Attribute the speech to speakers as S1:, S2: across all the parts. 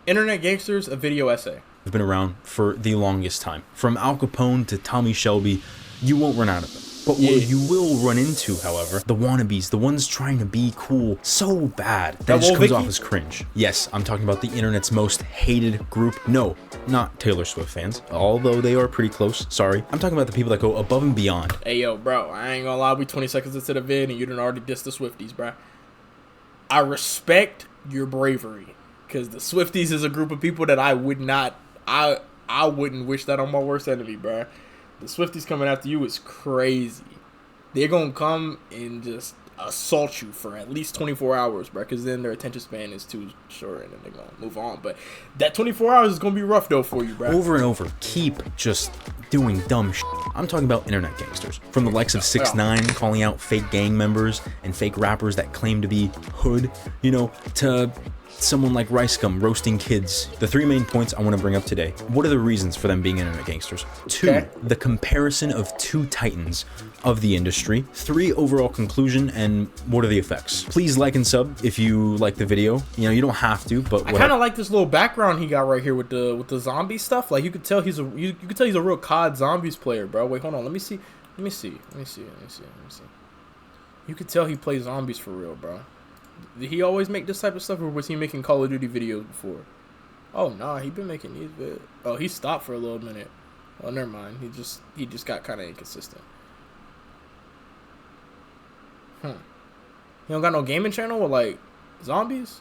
S1: Internet Gangsters, a video essay.
S2: Have been around for the longest time. From Al Capone to Tommy Shelby, you won't run out of them. But what you will run into, however, the wannabes, the ones trying to be cool so bad that it just comes off as cringe. Yes, I'm talking about the internet's most hated group. No, not Taylor Swift fans, although they are pretty close. Sorry. I'm talking about the people that go above and beyond.
S1: Hey, yo, bro, I ain't gonna lie. We 20 seconds into the vid and you done already dissed the Swifties, bro. I respect your bravery because the Swifties is a group of people that I would not, I wouldn't wish that on my worst enemy, bro. The Swifties coming after you is crazy. They're going to come and just assault you for at least 24 hours, bro, because then their attention span is too short and then they're going to move on. But that 24 hours is going to be rough, though, for you, bro.
S2: Over and over, keep just doing dumb shit. I'm talking about internet gangsters. From the likes of 6ix9ine calling out fake gang members and fake rappers that claim to be hood, you know, to someone like RiceGum roasting kids. The three main points I want to bring up today. What are the reasons for them being internet gangsters? 2, the comparison of 2 titans of the industry. 3, overall conclusion, and what are the effects? Please like and sub if you like the video. You know, you don't have to, but
S1: I kind of like this little background he got right here with the zombie stuff. Like you could tell he's a real COD Zombies player, bro. Wait, hold on. Let me see. You could tell he plays zombies for real, bro. Did he always make this type of stuff, or was he making Call of Duty videos before? Oh, nah, he been making these videos. Oh, he stopped for a little minute. Oh, never mind. He just got kind of inconsistent. He don't got no gaming channel with, like, zombies?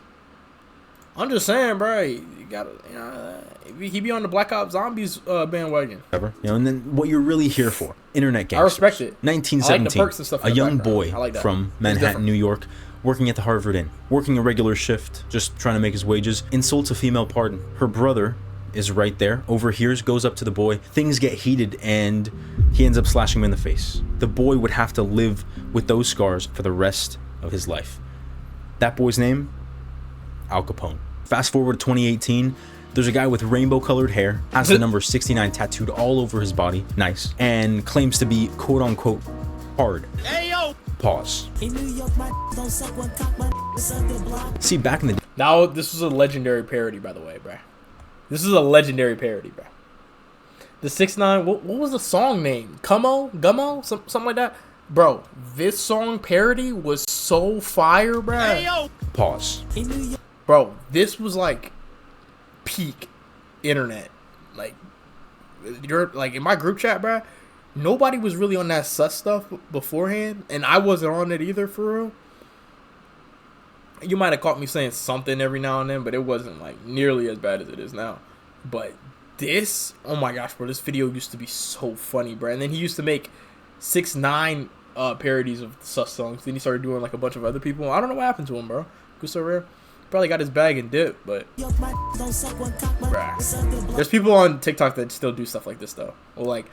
S1: I'm just saying, bro. You gotta, you know, he be on the Black Ops Zombies bandwagon.
S2: Whatever. You know, and then what you're really here for. Internet gangsters.
S1: I respect it.
S2: 1917.
S1: I like the perks and stuff
S2: a young
S1: background.
S2: boy from Manhattan, New York, working at the Harvard Inn, working a regular shift, just trying to make his wages, insults a female pardon. Her brother is right there, overhears, goes up to the boy. Things get heated, and he ends up slashing him in the face. The boy would have to live with those scars for the rest of his life. That boy's name? Al Capone. Fast forward to 2018. There's a guy with rainbow-colored hair, has the number 69 tattooed all over his body, nice, and claims to be quote-unquote hard. Hey, yo! Pause. See, back in the day...
S1: Now, this was a legendary parody, by the way, bruh. This is a legendary parody, bruh. The 6ix9ine, what was the song name? Gummo? Something like that? Bro, this song parody was so fire, bruh. Hey, yo!
S2: Pause.
S1: Bro, this was like peak internet. Like, you're like in my group chat, bruh. Nobody was really on that sus stuff beforehand, and I wasn't on it either, for real. You might have caught me saying something every now and then, but it wasn't like nearly as bad as it is now. But this, oh my gosh, bro, this video used to be so funny, bro. And then he used to make 6ix9ine parodies of sus songs. Then he started doing like a bunch of other people. I don't know what happened to him, bro. Who's so rare? Probably got his bag and dip, but bruh. There's people on TikTok that still do stuff like this though. Or like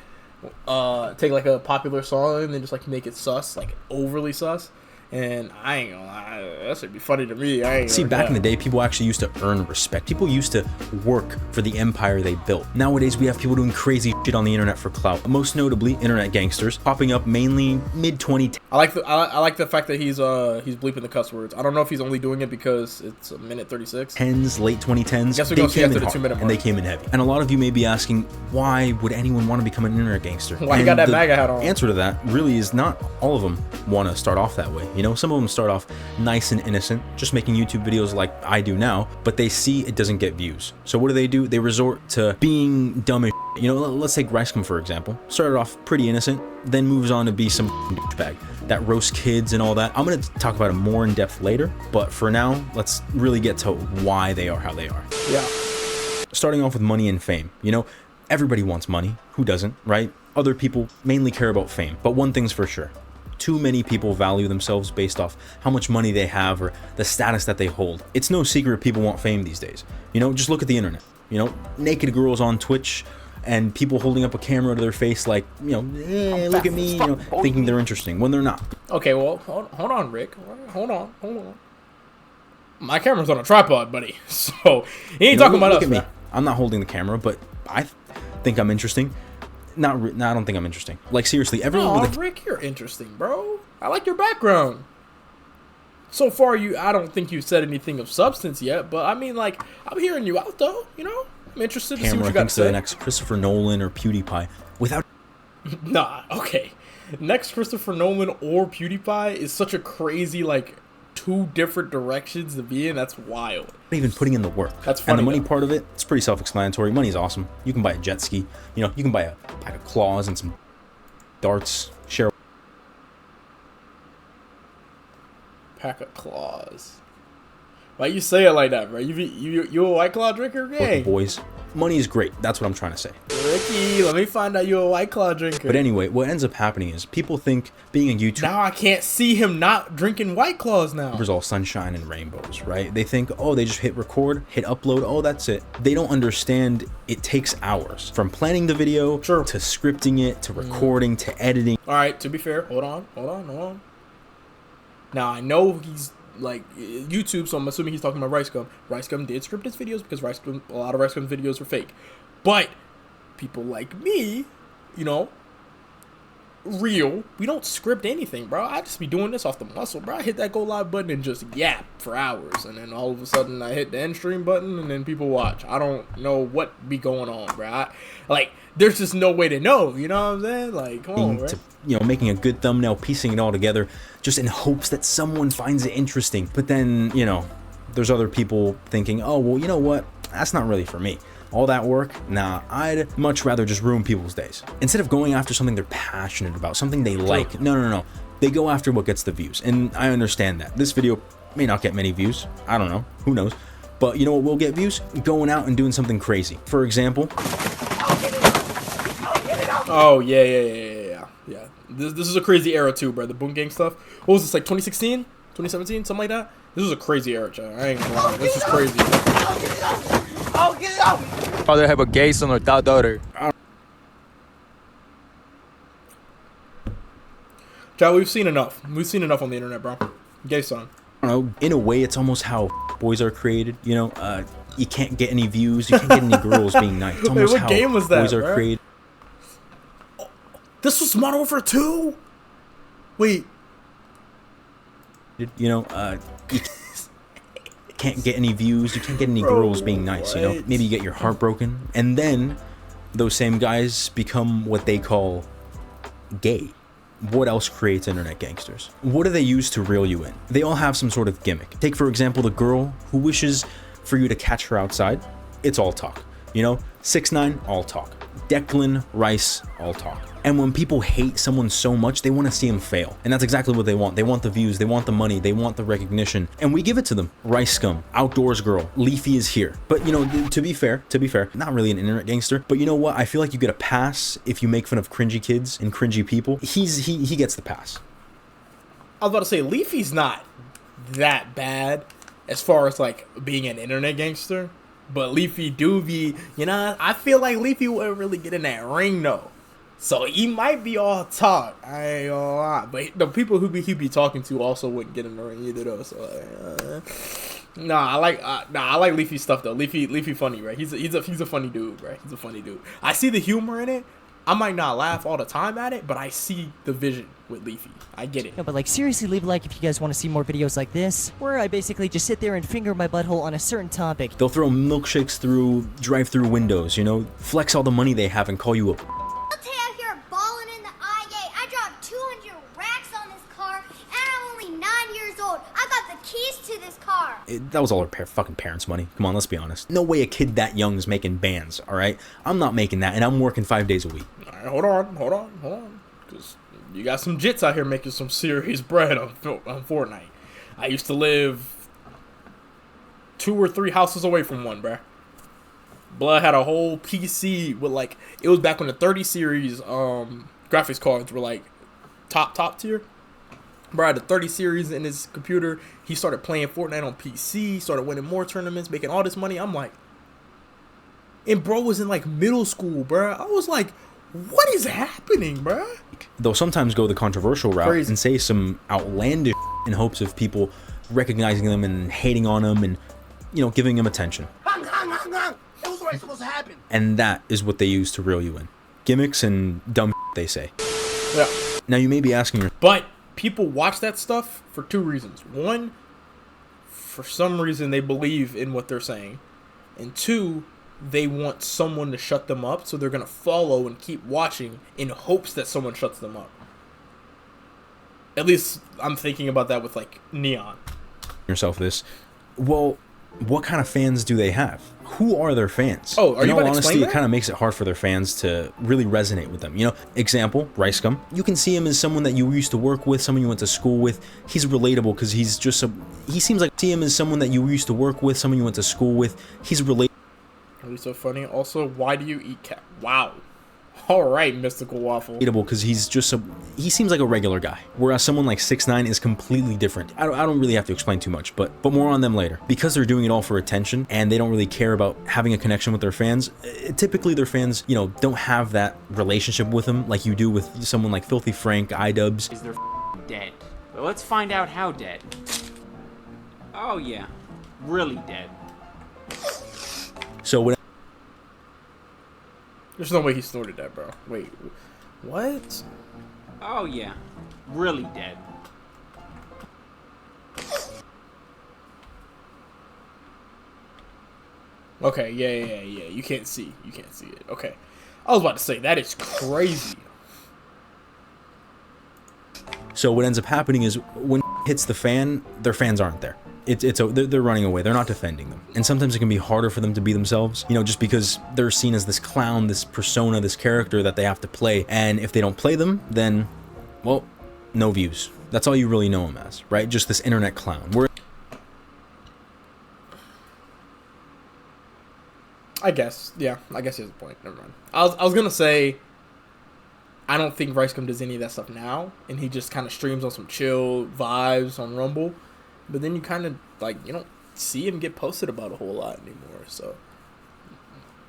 S1: take like a popular song and then just like make it sus, like overly sus. And I ain't gonna lie, that should be funny to me.
S2: See, back in the day, people actually used to earn respect. People used to work for the empire they built. Nowadays, we have people doing crazy shit on the internet for clout. Most notably, internet gangsters popping up mainly mid-2010s.
S1: I like the fact that he's bleeping the cuss words. I don't know if he's only doing it because it's a minute 36.
S2: Late 2010s.
S1: Guess we're gonna see after the 2-minute mark.
S2: And they came in heavy. And a lot of you may be asking, why would anyone want to become an internet gangster?
S1: Why you got that MAGA hat on?
S2: The answer to that really is not all of them want to start off that way. You know, some of them start off nice and innocent, just making YouTube videos like I do now, but they see it doesn't get views. So what do? They resort to being dumb as shit. You know, let's take RiceGum for example. Started off pretty innocent, then moves on to be some douchebag that roasts kids and all that. I'm going to talk about it more in depth later, but for now, let's really get to why they are how they are.
S1: Yeah.
S2: Starting off with money and fame. You know, everybody wants money. Who doesn't, right? Other people mainly care about fame, but one thing's for sure. Too many people value themselves based off how much money they have or the status that they hold. It's no secret people want fame these days. You know, just look at the internet. You know, naked girls on Twitch and people holding up a camera to their face like, you know, look at me, you know, thinking they're interesting when they're not.
S1: Okay, well, hold on, Rick. Hold on. My camera's on a tripod, buddy. So, he ain't talking about us.
S2: Look at me. I'm not holding the camera, but I think I'm interesting. No, I don't think I'm interesting. Like, seriously, everyone with a...
S1: Rick, you're interesting, bro. I like your background. So far, I don't think you've said anything of substance yet, but I mean, like, I'm hearing you out, though, you know? I'm interested to see what you got to
S2: thinks
S1: say.
S2: they're the next Christopher Nolan or PewDiePie. Without...
S1: Nah, okay. Next Christopher Nolan or PewDiePie is such a crazy, like, two different directions to be in. That's wild.
S2: even putting in the work.
S1: That's funny.
S2: And the money
S1: though.
S2: part of it, it's pretty self-explanatory. Money's awesome. You can buy a jet ski. You know, you can buy a pack of claws and some darts. Share
S1: Pack of claws. Why you say it like that, bro? You a White Claw drinker?
S2: with
S1: Hey,
S2: the boys. Money is great. That's what I'm trying to say.
S1: Ricky, let me find out you a White Claw drinker.
S2: But anyway, what ends up happening is people think being a YouTuber
S1: Now I can't see him not drinking White Claws now.
S2: is all sunshine and rainbows, right? They think, oh, they just hit record, hit upload, oh, that's it. They don't understand it takes hours from planning the video
S1: Sure.
S2: to scripting it to recording to editing.
S1: All right, to be fair, hold on. Now I know he's like YouTube, so I'm assuming he's talking about RiceGum. RiceGum did script his videos because a lot of RiceGum videos were fake. But people like me, you know, real, we don't script anything, bro. I just be doing this off the muscle, bro. I hit that go live button and just yap for hours, and then all of a sudden I hit the end stream button and then people watch. I don't know what be going on, bro. There's just no way to know, you know what I'm saying? Like, come on, bro.
S2: To, you know, making a good thumbnail, piecing it all together, just in hopes that someone finds it interesting. But then, you know, there's other people thinking, oh, well, you know what? That's not really for me. All that work, nah, I'd much rather just ruin people's days. Instead of going after something they're passionate about, something they like, no. They go after what gets the views, and I understand that. This video may not get many views. I don't know. Who knows? But you know what will get views? Going out and doing something crazy. For example...
S1: Oh, yeah. This is a crazy era, too, bro. The Boom Gang stuff. What was this, like 2016? 2017? Something like that? This was a crazy era, Chad. I ain't gonna lie. This is crazy.
S3: Oh, get it out! Father have a gay son or daughter.
S1: Chad, we've seen enough. We've seen enough on the internet, bro. Gay son.
S2: I don't know, in a way, it's almost how boys are created, you know? You can't get any views, you can't get any girls being nice. It's almost
S1: what
S2: how
S1: game was that,
S2: boys are
S1: bro?
S2: created.
S1: This was Modern Warfare 2? Wait.
S2: You know, you can't get any views, you can't get any girls being nice, you know?
S1: what?
S2: Maybe you get your heart broken, and then those same guys become what they call gay. What else creates internet gangsters? What do they use to reel you in? They all have some sort of gimmick. Take, for example, the girl who wishes for you to catch her outside. It's all talk. You know, 6ix9ine, all talk. Declan Rice, all talk. And when people hate someone so much, they want to see him fail. And that's exactly what they want. They want the views, they want the money, they want the recognition. And we give it to them. Rice Scum, Outdoors Girl, Leafy is here. But you know, to be fair, not really an internet gangster. But you know what? I feel like you get a pass if you make fun of cringy kids and cringy people. He gets the pass.
S1: I was about to say, Leafy's not that bad as far as, like, being an internet gangster. But Leafy do be, you know, I feel like Leafy wouldn't really get in that ring, though. So he might be all talk. I ain't gonna lie. But the people he be talking to also wouldn't get in the ring either, though. So, I like Leafy stuff, though. Leafy funny, right? He's a funny dude, right? He's a funny dude. I see the humor in it. I might not laugh all the time at it, but I see the vision with Leafy. I get it.
S4: No, but like seriously, leave a like if you guys want to see more videos like this, where I basically just sit there and finger my butthole on a certain topic.
S2: They'll throw milkshakes through drive-through windows, you know, flex all the money they have and call you a...
S5: I'll tell you out here balling in the IA. I dropped 200 racks on this car, and I'm only 9 years old. I got the keys to this car.
S2: That was all her fucking parents' money. Come on, let's be honest. No way a kid that young is making bands, all right? I'm not making that, and I'm working 5 days a week.
S1: All right, hold on. Because you got some jits out here making some serious bread on Fortnite. I used to live 2 or 3 houses away from one, bruh. Blood had a whole PC with, like, it was back when the 30 series graphics cards were, like, top tier. Bro had the 30 series in his computer. He started playing Fortnite on PC, started winning more tournaments, making all this money. I'm like, and bro was in, like, middle school, bro. I was like, what is happening, bro?
S2: They'll sometimes go the controversial route
S1: Crazy.
S2: and say some outlandish in hopes of people recognizing them and hating on them and, you know, giving them attention.
S3: That was right supposed to happen.
S2: And that is what they use to reel you in. Gimmicks and dumb they say.
S1: Yeah.
S2: Now you may be asking yourself,
S1: But people watch that stuff for 2 reasons. One, for some reason they believe in what they're saying, and two, they want someone to shut them up, so they're gonna follow and keep watching in hopes that someone shuts them up. At least I'm thinking about that with like Neon.
S2: Yourself this. Well, what kind of fans do they have? Who are their fans?
S1: Oh, are
S2: in
S1: you
S2: all
S1: about to explain
S2: honesty, it
S1: that?
S2: kind of makes it hard for their fans to really resonate with them. You know, example, Ricegum. You can see him as someone that you used to work with, someone you went to school with. He's relatable because he's just he seems like see him as someone that you used to work with, someone you went to school with. He's relatable.
S1: Really so funny. Also, why do you eat cat? Wow. All right, Mystical Waffle.
S2: Because he's just he seems like a regular guy, whereas someone like 6ix9ine is completely different. I don't really have to explain too much, but more on them later. Because they're doing it all for attention and they don't really care about having a connection with their fans. Typically their fans, you know, don't have that relationship with them like you do with someone like Filthy Frank, iDubbbz.
S6: Is they're dead. But let's find out how dead. Oh yeah, really dead.
S2: So when
S1: There's no way he snorted that, bro. Wait, what?
S6: Oh yeah, really dead.
S1: Okay, yeah. You can't see it. Okay. I was about to say, that is crazy.
S2: So what ends up happening is when hits the fan, their fans aren't there. They're running away. They're not defending them. And sometimes it can be harder for them to be themselves, you know, just because they're seen as this clown, this persona, this character that they have to play. And if they don't play them, then, well, no views. That's all you really know him as, right? Just this internet clown.
S1: I guess. Yeah, I guess he has a point. Never mind. I was going to say, I don't think Ricegum does any of that stuff now. And he just kind of streams on some chill vibes on Rumble. But then you kind of, like, you don't see him get posted about a whole lot anymore. So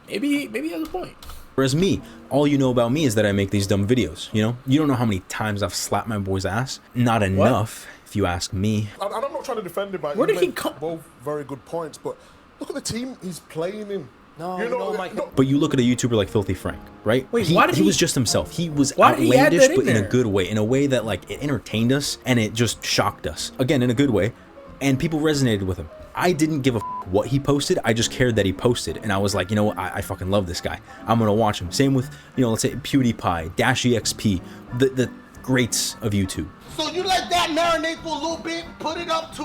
S1: maybe he has a point.
S2: Whereas me, all you know about me is that I make these dumb videos, you know? You don't know how many times I've slapped my boy's ass. Not enough, if you ask me.
S7: And I'm not trying to defend him, but
S1: Where did he come?
S7: both very good points, but look at the team he's playing in.
S2: But you look at a YouTuber like Filthy Frank, right?
S1: Wait, why did
S2: he
S1: he-
S2: was just himself. He was
S1: Why did he add
S2: outlandish,
S1: that in
S2: but in a
S1: there?
S2: good way. In a way that, like, it entertained us and it just shocked us. Again, in a good way. And people resonated with him. I didn't give a what he posted. I just cared that he posted. And I was like, you know what? I fucking love this guy. I'm going to watch him. Same with, you know, let's say PewDiePie, DashEXP, the greats of YouTube.
S8: So you let that marinate for a little bit, put it up to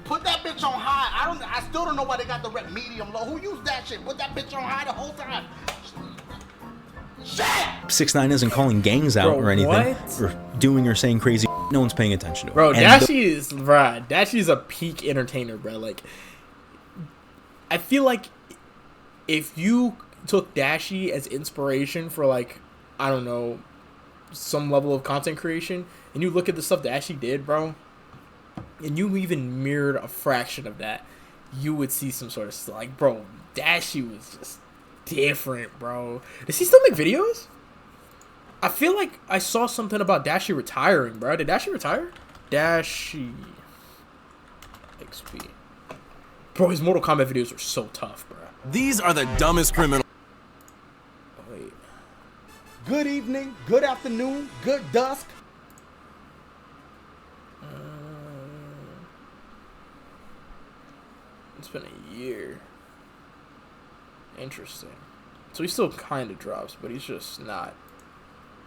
S8: put that bitch on high. I still don't know why they got the rep medium low. Who used that shit? Put that bitch on high the whole time. Shit!
S2: 6ix9ine isn't calling gangs out
S1: Bro,
S2: or anything,
S1: what?
S2: or doing or saying crazy. No one's paying attention to it.
S1: Bro,
S2: And
S1: Dashy's a peak entertainer, bro. Like, I feel like if you took Dashy as inspiration for, like, I don't know, some level of content creation, and you look at the stuff Dashy did, bro, and you even mirrored a fraction of that, you would see some sort of, like, bro, Dashy was just different, bro. Does he still make videos? I feel like I saw something about Dashy retiring, bro. Did Dashy retire? Dashy XP. Bro, his Mortal Kombat videos are so tough, bro.
S9: These are the dumbest criminals.
S1: Oh, wait.
S8: Good evening, good afternoon, good dusk.
S1: It's been a year. Interesting. So he still kind of drops, but he's just not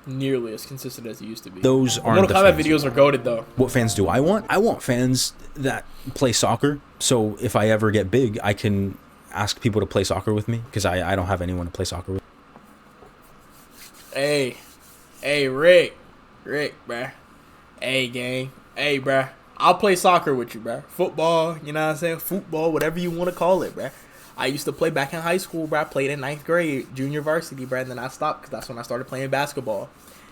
S1: nearly as consistent as he used to be.
S2: Those aren't
S1: Mortal
S2: the
S1: Kombat
S2: fans.
S1: videos are goated, though.
S2: What fans do I want? I want fans that play soccer. So if I ever get big, I can ask people to play soccer with me because I don't have anyone to play soccer with.
S1: Hey, Rick, bruh. Hey, gang. Hey, bruh. I'll play soccer with you, bruh. Football, you know what I'm saying? Football, whatever you want to call it, bruh. I used to play back in high school, bruh. I played in 9th grade, junior varsity, bruh. And then I stopped because that's when I started playing basketball.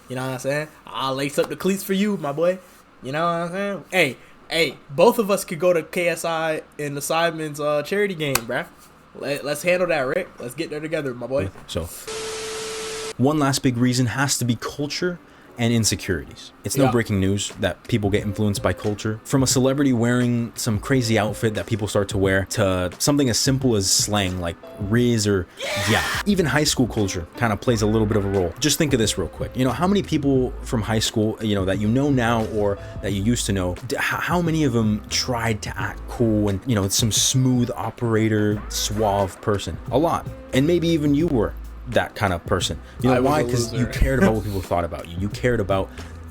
S1: You know what I'm saying? I'll lace up the cleats for you, my boy. You know what I'm saying? Hey, both of us could go to KSI in the Simon's charity game, bruh. Let's handle that, Rick. Let's get there together, my boy.
S2: So one last big reason has to be culture and insecurities. It's no
S1: Yeah.
S2: breaking news that people get influenced by culture. From a celebrity wearing some crazy outfit that people start to wear to something as simple as slang like Riz or yeah. Even high school culture kind of plays a little bit of a role. Just think of this real quick. You know, how many people from high school, you know, that you know now or that you used to know, how many of them tried to act cool and, you know, some smooth operator, suave person? A lot. And maybe even you were that kind of person. You know why? Because you cared about what people thought about you. You cared about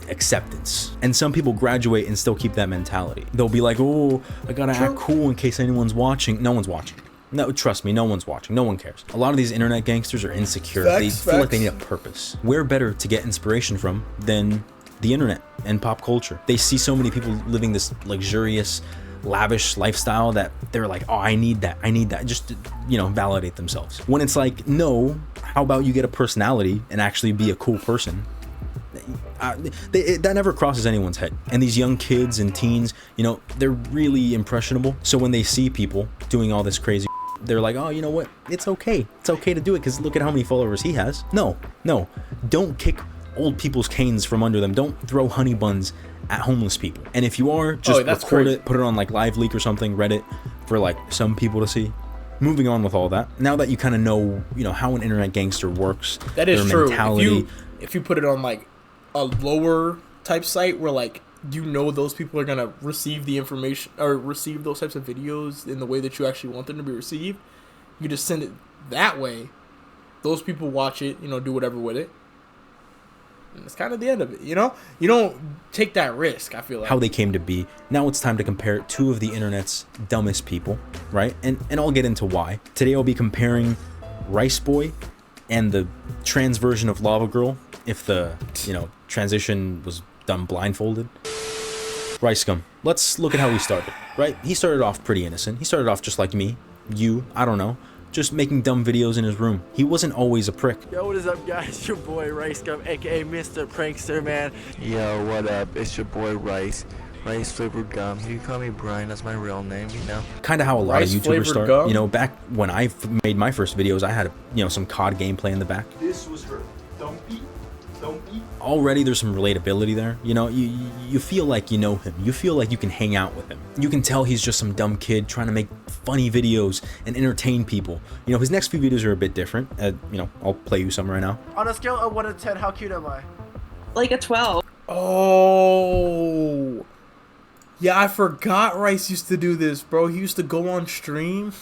S2: acceptance. And some people graduate and still keep that mentality. They'll be like, oh, I gotta act cool in case anyone's watching. No one's watching. No, trust me, no one's watching. No one cares. A lot of these internet gangsters are insecure. They feel like they need a purpose. Where better to get inspiration from than the internet and pop culture? They see so many people living this luxurious, lavish lifestyle that they're like, oh, I need that, just to, you know, validate themselves. When it's like, no, how about you get a personality and actually be a cool person? That never crosses anyone's head. And these young kids and teens, you know, they're really impressionable. So when they see people doing all this crazy, they're like, oh, you know what? It's okay to do it because look at how many followers he has. No, don't kick old people's canes from under them. Don't throw honey buns at homeless people. And if you are, just record it, put it on like Live Leak or something, Reddit, for like some people to see. Moving on with all that, now that you kind of know, you know, how an internet gangster works,
S1: that is
S2: their
S1: true.
S2: mentality.
S1: If you put it on like a lower type site where like you know those people are gonna receive the information or receive those types of videos in the way that you actually want them to be received, you just send it that way. Those people watch it, you know, do whatever with it. And it's kind of the end of it, you know? You don't take that risk, I feel like.
S2: How they came to be. Now it's time to compare two of the internet's dumbest people, right? And I'll get into why. Today I'll be comparing Rice Boy and the trans version of Lava Girl, if the, you know, transition was done blindfolded. Rice Scum. Let's look at how he started, right? He started off pretty innocent. He started off just like me, you, I don't know, just making dumb videos in his room. He wasn't always a prick.
S10: Yo, what is up, guys? Your boy Rice Gum, aka Mr. Prankster, man.
S11: Yo, what up? It's your boy Rice. Rice flavored gum. You can call me Brian. That's my real name, you know.
S2: Kind of how a lot
S1: Rice
S2: of YouTubers
S1: flavored
S2: start.
S1: gum?
S2: You know, back when I made my first videos, I had, you know, some COD gameplay in the back.
S12: This was her. Don't eat.
S2: Already there's some relatability there. You know, you feel like you know him. You feel like you can hang out with him. You can tell he's just some dumb kid trying to make funny videos and entertain people. You know, his next few videos are a bit different. You know, I'll play you some right now.
S10: On a scale of 1 to 10, how cute am I?
S13: Like a 12.
S1: Oh. Yeah, I forgot Rice used to do this, bro. He used to go on stream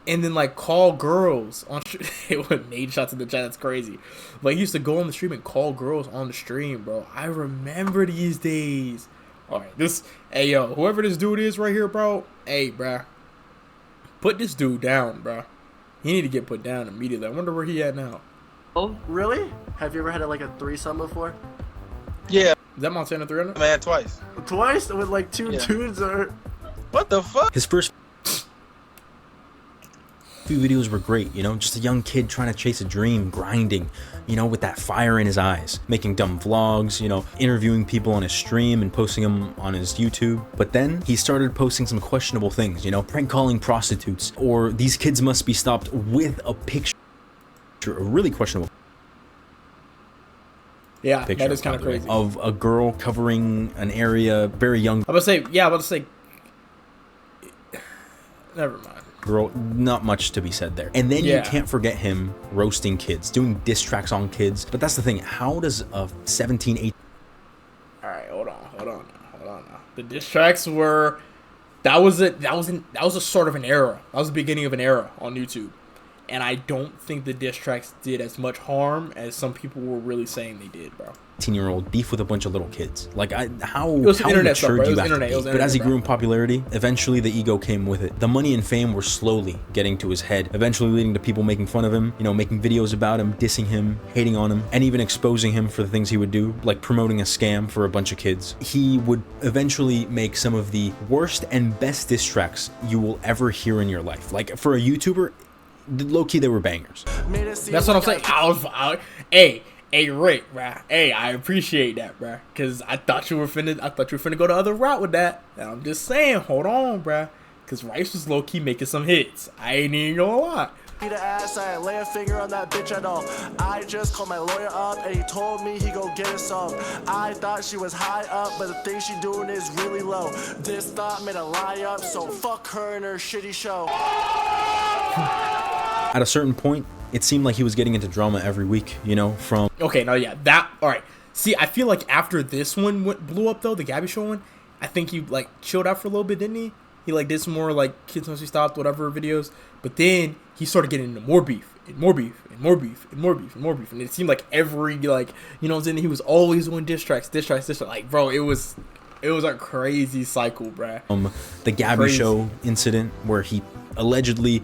S1: and then like call girls on it would made shots in the chat. That's crazy. Like he used to go on the stream and call girls on the stream, bro. I remember these days. All right, hey yo, whoever this dude is right here, bro. Hey, bro, put this dude down, bro. He need to get put down immediately. I wonder where he at now.
S10: Oh, really? Have you ever had like a threesome before?
S12: Yeah.
S1: Is that Montana 300?
S12: Man, twice.
S10: Twice with like two dudes or?
S12: What the fuck?
S2: His first few videos were great, you know, just a young kid trying to chase a dream, grinding, you know, with that fire in his eyes, making dumb vlogs, you know, interviewing people on his stream and posting them on his YouTube. But then he started posting some questionable things, you know, prank calling prostitutes, or these kids must be stopped with a picture, a really questionable
S1: Yeah,
S2: picture,
S1: that is kind of crazy.
S2: of a girl covering an area very young.
S1: I'm about to say, never mind.
S2: Girl, not much to be said there. And then you can't forget him roasting kids, doing diss tracks on kids. But that's the thing, how does a 17, 18...
S1: Alright, hold on now. The diss tracks were, that was a sort of an era. That was the beginning of an era on YouTube. And I don't think the diss tracks did as much harm as some people were really saying they did, bro.
S2: 18-year-old beef with a bunch of little kids. Like, how
S1: internet stuff,
S2: mature
S1: bro.
S2: do you
S1: It was
S2: have
S1: internet,
S2: to
S1: it was
S2: be? But as he
S1: internet,
S2: grew in popularity, eventually the ego came with it. The money and fame were slowly getting to his head, eventually leading to people making fun of him, you know, making videos about him, dissing him, hating on him, and even exposing him for the things he would do, like promoting a scam for a bunch of kids. He would eventually make some of the worst and best diss tracks you will ever hear in your life. Like, for a YouTuber, low-key, they were bangers.
S1: That's what I'm saying. Hey, Rick, bruh. Hey, I appreciate that, bruh. Cause I thought you were finna go the other route with that. And I'm just saying, hold on, bruh. Cause Rice was low-key making some hits. I ain't even gonna lie.
S10: beat the ass, I lay a finger on that bitch at all. I just called my lawyer up and he told me he go get us some. I thought she was high up, but the thing she doing is really low. This thought made a lie up, so fuck her and her shitty show.
S2: At a certain point, it seemed like he was getting into drama every week, you know, from...
S1: Okay, no, yeah, that... Alright. See, I feel like after this one blew up, though, the Gabby Show one, I think he, like, chilled out for a little bit, didn't he? He, like, did some more, like, Kids Must Be Stopped, whatever videos. But then he started getting into more beef, and more beef, and more beef, and more beef, and more beef. And it seemed like every, like, you know what I'm saying? He was always doing diss tracks. Like, bro, it was a crazy cycle, bruh.
S2: The Gabby Show incident where he allegedly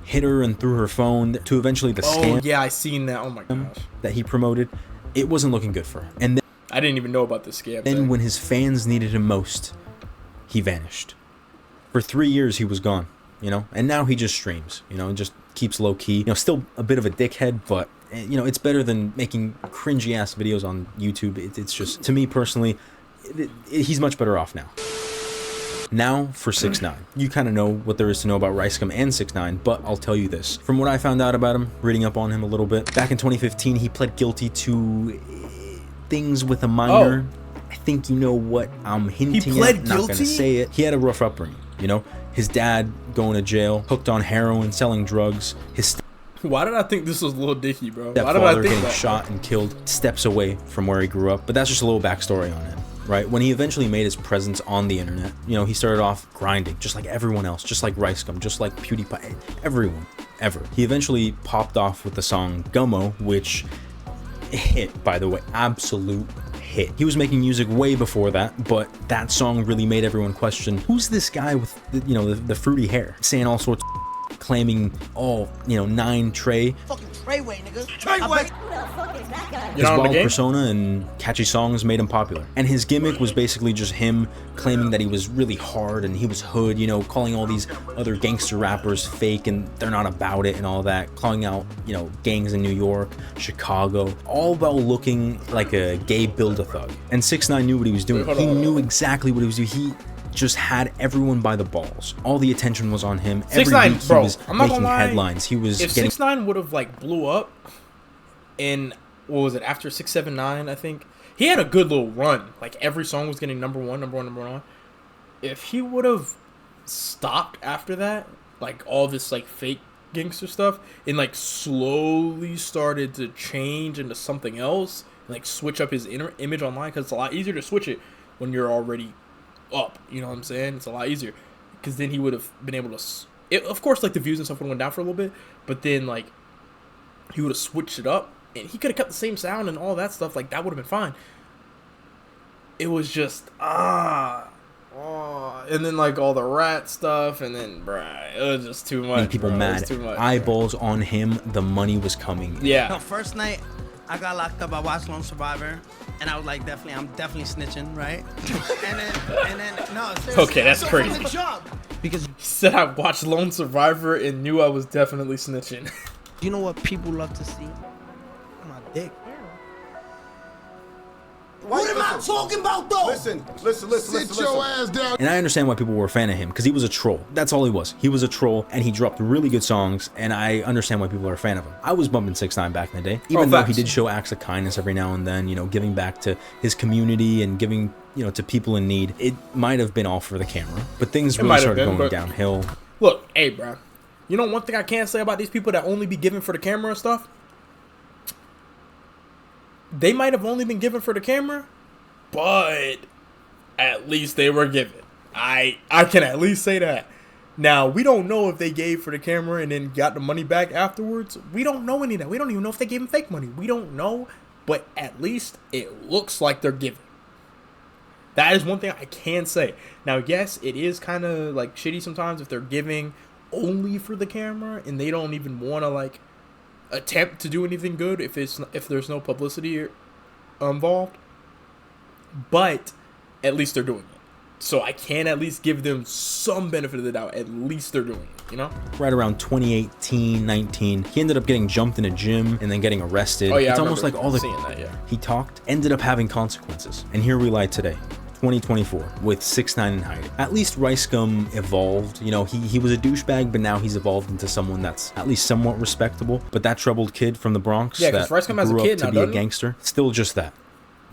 S2: hit her and threw her phone to eventually the scam.
S1: Oh, yeah, I seen that. Oh, my gosh.
S2: That he promoted. It wasn't looking good for her. And then,
S1: I didn't even know about the scam.
S2: Then when his fans needed him most, he vanished. For 3 years, he was gone, you know? And now he just streams, you know, and just keeps low-key. You know, still a bit of a dickhead, but, you know, it's better than making cringy-ass videos on YouTube. It's just, to me personally, he's much better off now. Now for 6ix9ine. You kind of know what there is to know about RiceGum and 6ix9ine, but I'll tell you this. From what I found out about him, reading up on him a little bit, back in 2015, he pled guilty to things with a minor. Oh. I think you know what I'm hinting at.
S1: He pled
S2: guilty? Not gonna say it. He had a rough upbringing, you know? His dad going to jail, hooked on heroin, selling drugs. His
S1: Why did I think this was Lil Dicky, bro?
S2: Stepfather
S1: Why did I think
S2: getting
S1: that?
S2: shot and killed steps away from where he grew up. But that's just a little backstory on him. Right, when he eventually made his presence on the internet, you know, he started off grinding, just like everyone else, just like RiceGum, just like PewDiePie, everyone, ever. He eventually popped off with the song Gummo, which hit, by the way, absolute hit. He was making music way before that, but that song really made everyone question, who's this guy with, you know, the fruity hair, saying all sorts of claiming, oh, you know, 9 Trey.
S8: Fucking Treyway, nigga.
S7: Treyway.
S2: His wild persona and catchy songs made him popular. And his gimmick was basically just him claiming that he was really hard and he was hood, you know, calling all these other gangster rappers fake and they're not about it and all that, calling out, you know, gangs in New York, Chicago, all while looking like a gay Build-A-Thug. And 6ix9ine knew what he was doing. He knew exactly what he was doing. He just had everyone by the balls. All the attention was on him. Every week he was making headlines. He was
S1: if
S2: getting...
S1: 6ix9ine would have like blew up in, what was it, after 679, I think he had a good little run. Like every song was getting number one. If he would have stopped after that, like all this like fake gangster stuff, and like slowly started to change into something else, and, like switch up his inner image online, because it's a lot easier to switch it when you're already up, you know what I'm saying? It's a lot easier, because then he would have been able to of course, like the views and stuff would have went down for a little bit, but then like he would have switched it up and he could have kept the same sound and all that stuff. Like that would have been fine. It was just and then like all the rat stuff, and then bruh, it was just too much.
S2: People mad, eyeballs on him. The money was coming.
S1: Yeah.
S13: No, first night I got locked up. I watched Lone Survivor, and I was like, I'm definitely snitching, right? and then no, seriously.
S1: Okay, that's crazy.
S13: Because
S1: he said I watched Lone Survivor and knew I was definitely snitching.
S13: You know what people love to see? My dick.
S8: What am I talking about, though?
S7: Listen. Sit your ass down.
S2: And I understand why people were a fan of him, because he was a troll. That's all he was. He was a troll, and he dropped really good songs, and I understand why people are a fan of him. I was bumping 6ix9ine back in the day, even though he did show acts of kindness every now and then, you know, giving back to his community and giving, you know, to people in need. It might have been all for the camera, but things really started going downhill.
S1: Look, hey, bro. You know one thing I can't say about these people that only be giving for the camera and stuff? They might have only been given for the camera, but at least they were given. I can at least say that. Now, we don't know if they gave for the camera and then got the money back afterwards. We don't know any of that. We don't even know if they gave him fake money. We don't know, but at least it looks like they're giving. That is one thing I can say. Now, yes, it is kind of like shitty sometimes if they're giving only for the camera and they don't even want to like attempt to do anything good if there's no publicity involved, but at least they're doing it, so I can at least give them some benefit of the doubt. At least they're doing it, you know.
S2: Right around 2018-19, he ended up getting jumped in a gym and then getting arrested.
S1: Oh yeah,
S2: it's almost like all the
S1: seeing that, yeah.
S2: he talked ended up having consequences, and here we lie today. 2024 with 6ix9ine in hiding. At least RiceGum evolved. You know, he was a douchebag, but now he's evolved into someone that's at least somewhat respectable. But that troubled kid from the Bronx
S1: Yeah,
S2: that
S1: because RiceGum has a
S2: grew
S1: kid
S2: up to
S1: now,
S2: be a
S1: doesn't he?
S2: gangster, still just that,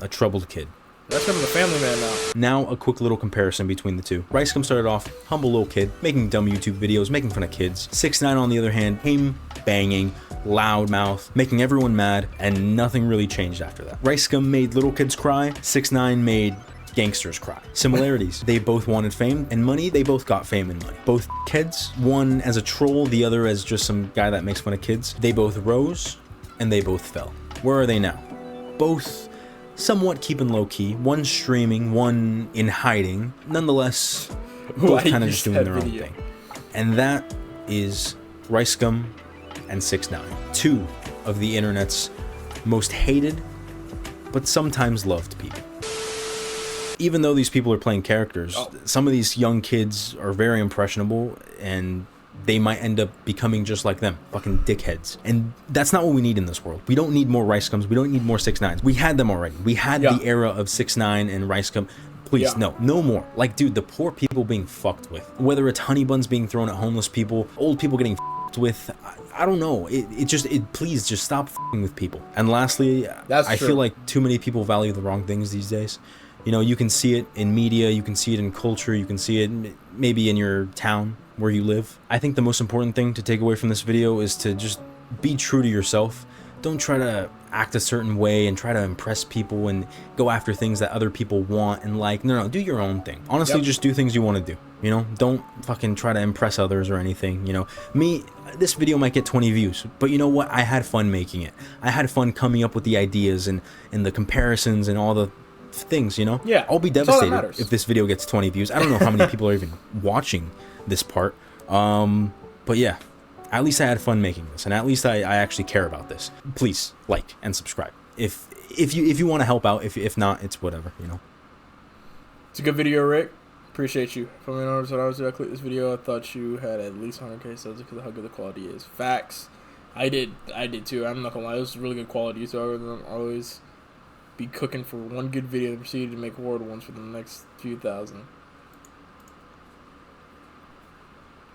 S2: a troubled kid.
S1: RiceGum is a family man now.
S2: Now, a quick little comparison between the two. RiceGum started off humble little kid, making dumb YouTube videos, making fun of kids. 6ix9ine, on the other hand, came banging, loudmouth, making everyone mad, and nothing really changed after that. RiceGum made little kids cry. 6ix9ine made gangsters cry. Similarities: they both wanted fame and money. They both got fame and money. Both kids, one as a troll, the other as just some guy that makes fun of kids. They both rose and they both fell. Where are they now? Both somewhat keeping low key. One streaming, one in hiding. Nonetheless, both kind of just doing their own thing. And that is RiceGum and 6ix9ine, two of the internet's most hated but sometimes loved people. Even though these people are playing characters, some of these young kids are very impressionable, and they might end up becoming just like them, fucking dickheads. And that's not what we need in this world. We don't need more RiceGums. We don't need more 6ix9ines. We had them already. We had the era of 6ix9ine and RiceGum. Please, no more. Like, dude, the poor people being fucked with. Whether it's honey buns being thrown at homeless people, old people getting fucked with, I don't know. Please just stop fucking with people. And lastly, I feel like too many people value the wrong things these days. You know, you can see it in media, you can see it in culture, you can see it maybe in your town where you live. I think the most important thing to take away from this video is to just be true to yourself. Don't try to act a certain way and try to impress people and go after things that other people want and like. No, do your own thing. Honestly, just do things you want to do. You know, don't fucking try to impress others or anything. You know, this video might get 20 views, but you know what? I had fun making it. I had fun coming up with the ideas and the comparisons and all the things, you know?
S1: Yeah.
S2: I'll be devastated if this video gets 20 views. I don't know how many people are even watching this part. But yeah, at least I had fun making this, and at least I actually care about this. Please like and subscribe if you want to help out. If not, it's whatever, you know.
S1: It's a good video, Rick. Appreciate you. From the honors that I was, I clicked this video. I thought you had at least 100K subs because of how good the quality is. Facts. I did too. I'm not gonna lie. It was really good quality. So I'm always be cooking for one good video and proceed to make award ones for the next few thousand.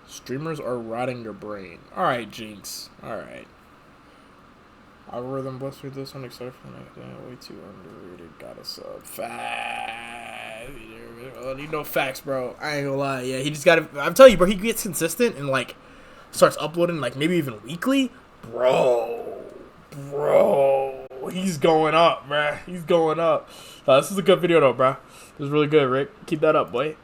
S1: Streamers are rotting your brain. Alright, Jinx. Alright. Algorithm blessed with this one, except for way too underrated. Got a sub. Facts. You know facts, bro. I ain't gonna lie. Yeah, he just gotta. I'm telling you, bro, he gets consistent and like starts uploading like maybe even weekly. Bro. He's going up, bruh. He's going up. This is a good video though, bruh. This is really good, Rick. Keep that up, boy.